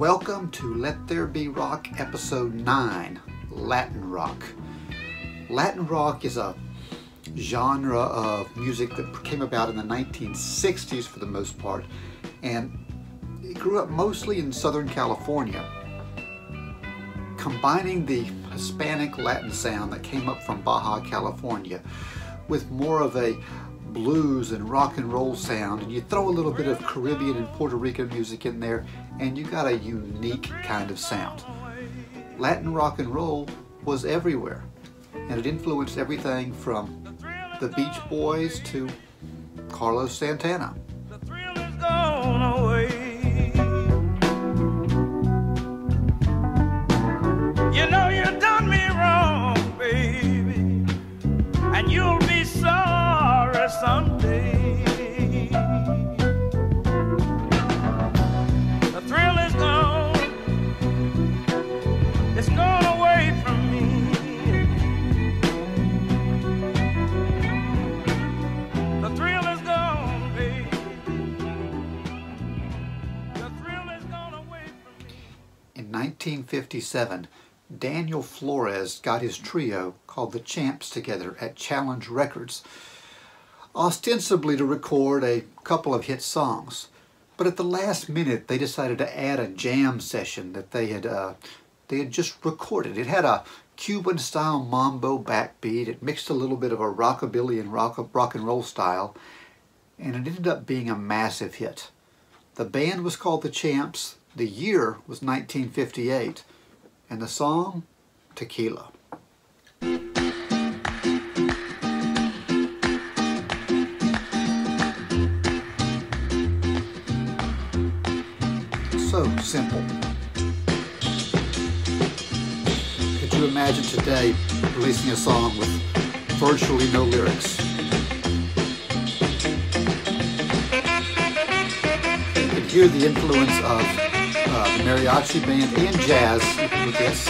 Welcome to Let There Be Rock Episode 9, Latin Rock. Latin rock is a genre of music that came about in the 1960s for the most part, and it grew up mostly in Southern California, combining the Hispanic Latin sound that came up from Baja California with more of a blues and rock and roll sound, and you throw a little bit of Caribbean and Puerto Rican music in there and you got a unique kind of sound. Latin rock and roll was everywhere, and it influenced everything from the Beach Boys to Carlos Santana. The thrill is gone away. You know you done me wrong, baby, and you'll be sorry someday. The thrill is gone. It's gone away from me. The thrill is gone, baby. The thrill is gone away from me. In 1957, Daniel Flores got his trio called the Champs together at Challenge Records, ostensibly to record a couple of hit songs. But at the last minute, they decided to add a jam session that they had just recorded. It had a Cuban-style mambo backbeat. It mixed a little bit of a rockabilly and rock and roll style, and it ended up being a massive hit. The band was called the Champs. The year was 1958, and the song, Tequila. So simple. Could you imagine today releasing a song with virtually no lyrics? You could hear the influence of the mariachi band and jazz with this.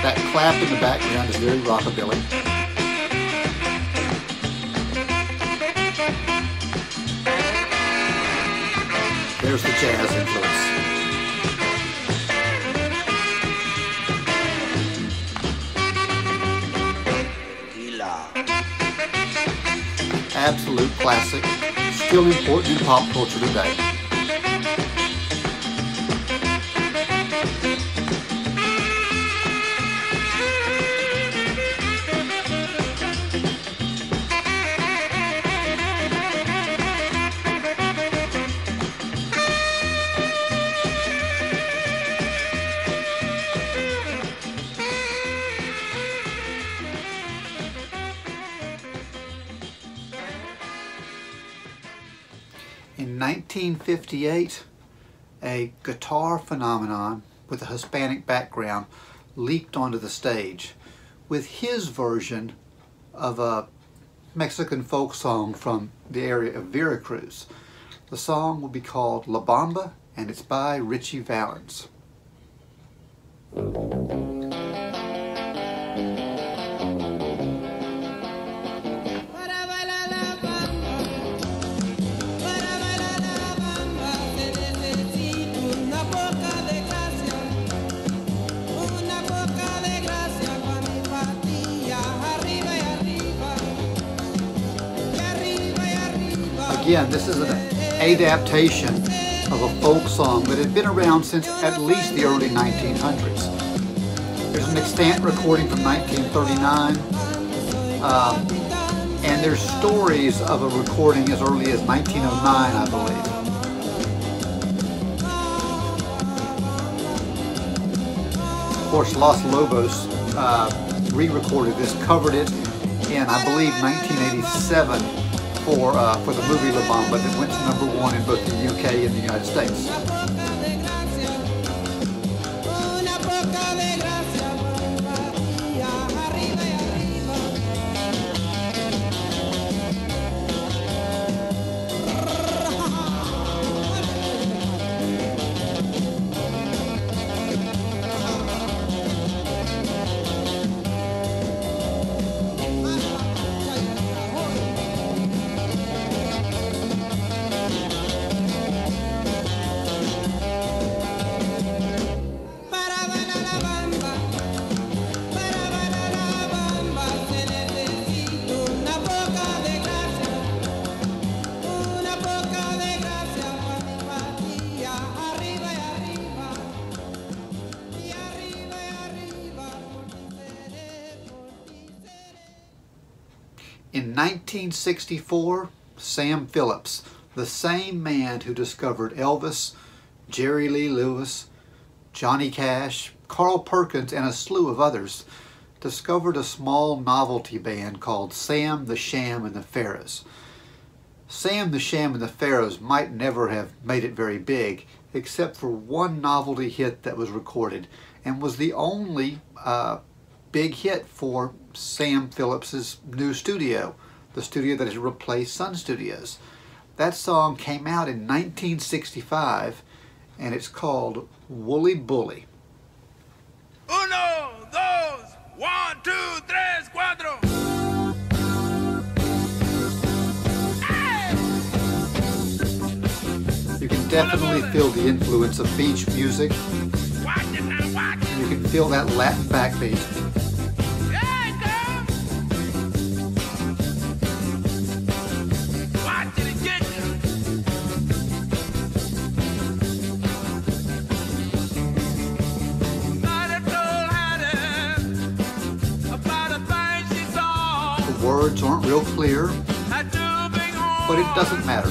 That clap in the background is very rockabilly. There's the jazz influence. Absolute classic, still important in pop culture today. In 1958, a guitar phenomenon with a Hispanic background leaped onto the stage with his version of a Mexican folk song from the area of Veracruz. The song will be called La Bamba, and it's by Ritchie Valens. Again, this is an adaptation of a folk song that had been around since at least the early 1900s. There's an extant recording from 1939, and there's stories of a recording as early as 1909, I believe. Of course, Los Lobos re-recorded this, covered it in, I believe, 1987. For the movie La Bamba that went to #1 in both the UK and the United States. In 1964, Sam Phillips, the same man who discovered Elvis, Jerry Lee Lewis, Johnny Cash, Carl Perkins, and a slew of others, discovered a small novelty band called Sam, the Sham, and the Pharaohs. Sam, the Sham, and the Pharaohs might never have made it very big, except for one novelty hit that was recorded, and was the only big hit for Sam Phillips's new studio, the studio that has replaced Sun Studios. That song came out in 1965, and it's called Wooly Bully. Uno, dos, 1, 2, 3, 4. You can definitely feel the influence of beach music. You can feel that Latin backbeat. The words aren't real clear, but it doesn't matter.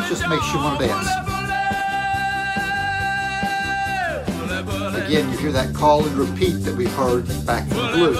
It just makes you want to dance. Again, you hear that call and repeat that we've heard back in the blues.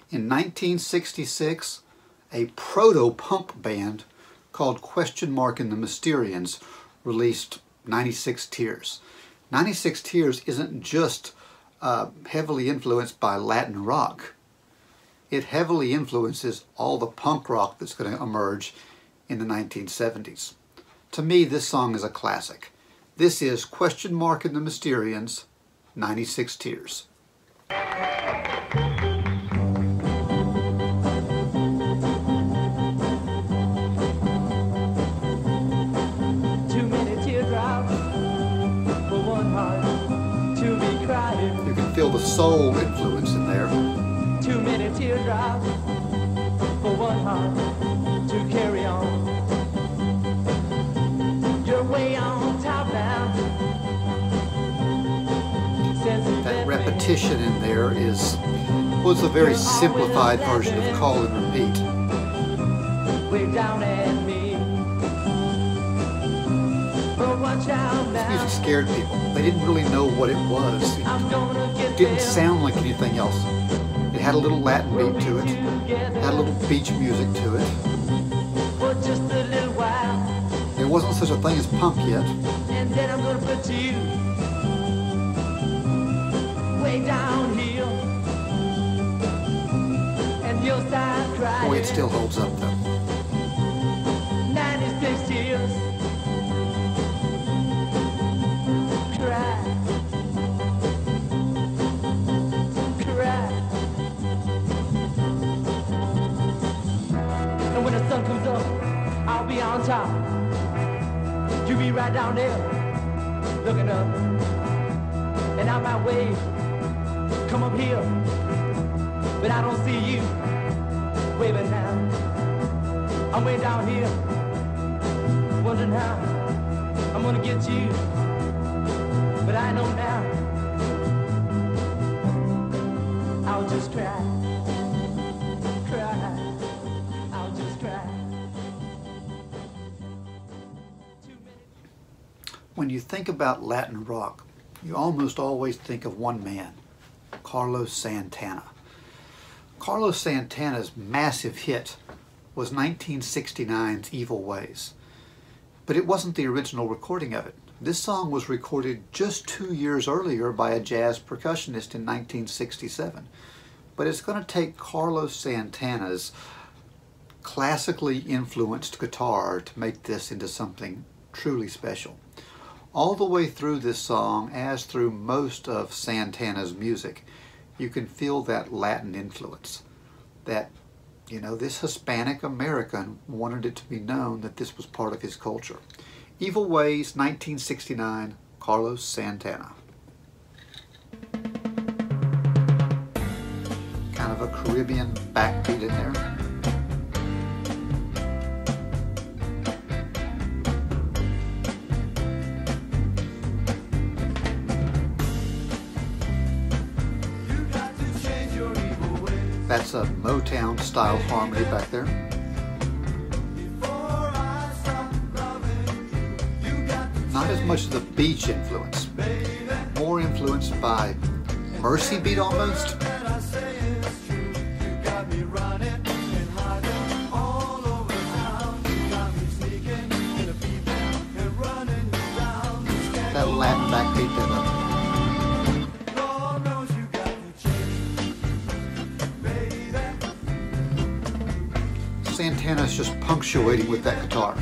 In 1966, a proto-punk band called Question Mark and the Mysterians released 96 Tears. 96 Tears isn't just heavily influenced by Latin rock. It heavily influences all the punk rock that's going to emerge in the 1970s. To me, this song is a classic. This is Question Mark and the Mysterians, 96 Tears. You can feel the soul influence in there. Too many teardrops for one heart to carry on. You're way on top now. That repetition in there was a very simplified version of call and repeat. Way down at me. But watch out This now. music scared people. They didn't really know what it was. It didn't sound like anything else. It had a little Latin beat to it. It had a little beach music to it. For just a little while. There wasn't such a thing as punk yet. And then I'm gonna put you way down here. And you'll start crying. Boy, it still holds up though. 96 years. Cry. Cry. And when the sun comes up, I'll be on top. You be right down there, looking up. And I might wave, come up here, but I don't see you waving now. I'm way down here, wondering how I'm gonna get you, but I know now I'll just cry, cry, I'll just cry. When you think about Latin rock, you almost always think of one man, Carlos Santana. Carlos Santana's massive hit was 1969's Evil Ways, but it wasn't the original recording of it. This song was recorded just 2 years earlier by a jazz percussionist in 1967, but it's going to take Carlos Santana's classically influenced guitar to make this into something truly special. All the way through this song, as through most of Santana's music, you can feel that Latin influence. That, you know, this Hispanic American wanted it to be known that this was part of his culture. Evil Ways, 1969, Carlos Santana. Kind of a Caribbean backbeat in there. That's a Motown style harmony back there. Not as much of the beach influence, more influenced by Mercy beat almost. That Latin backbeat there. Santana's just punctuating with that guitar.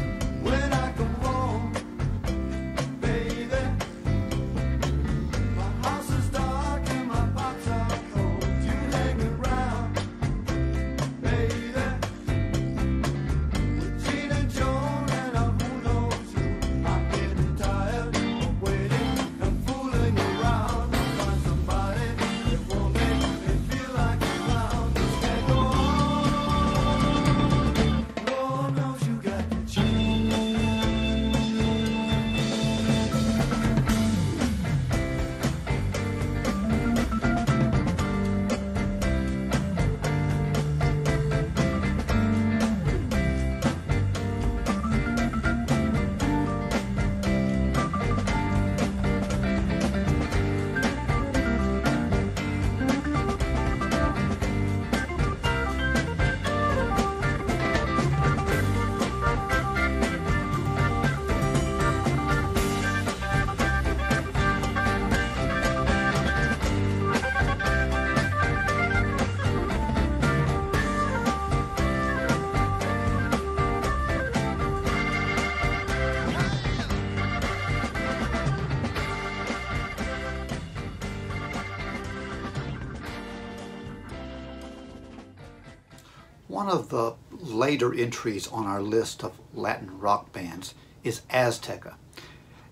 One of the later entries on our list of Latin rock bands is Azteca.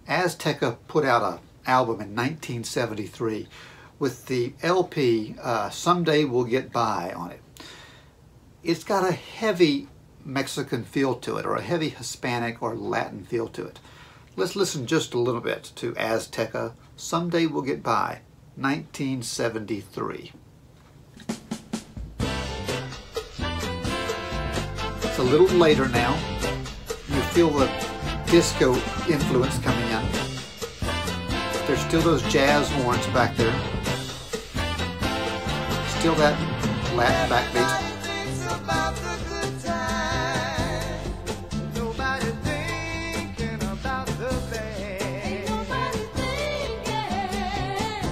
Azteca put out an album in 1973 with the LP Someday We'll Get By on it. It's got a heavy Mexican feel to it, or a heavy Hispanic or Latin feel to it. Let's listen just a little bit to Azteca, Someday We'll Get By, 1973. It's a little later now. You feel the disco influence coming in. There's still those jazz horns back there. Still that Latin backbeat.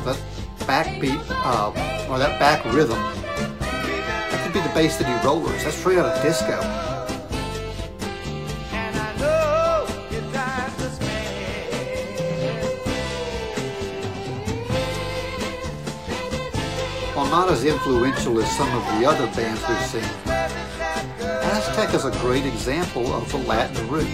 That backbeat, or that back rhythm, that could be the Bay City Rollers. That's straight out of disco. While not as influential as some of the other bands we've seen, Azteca is a great example of the Latin root.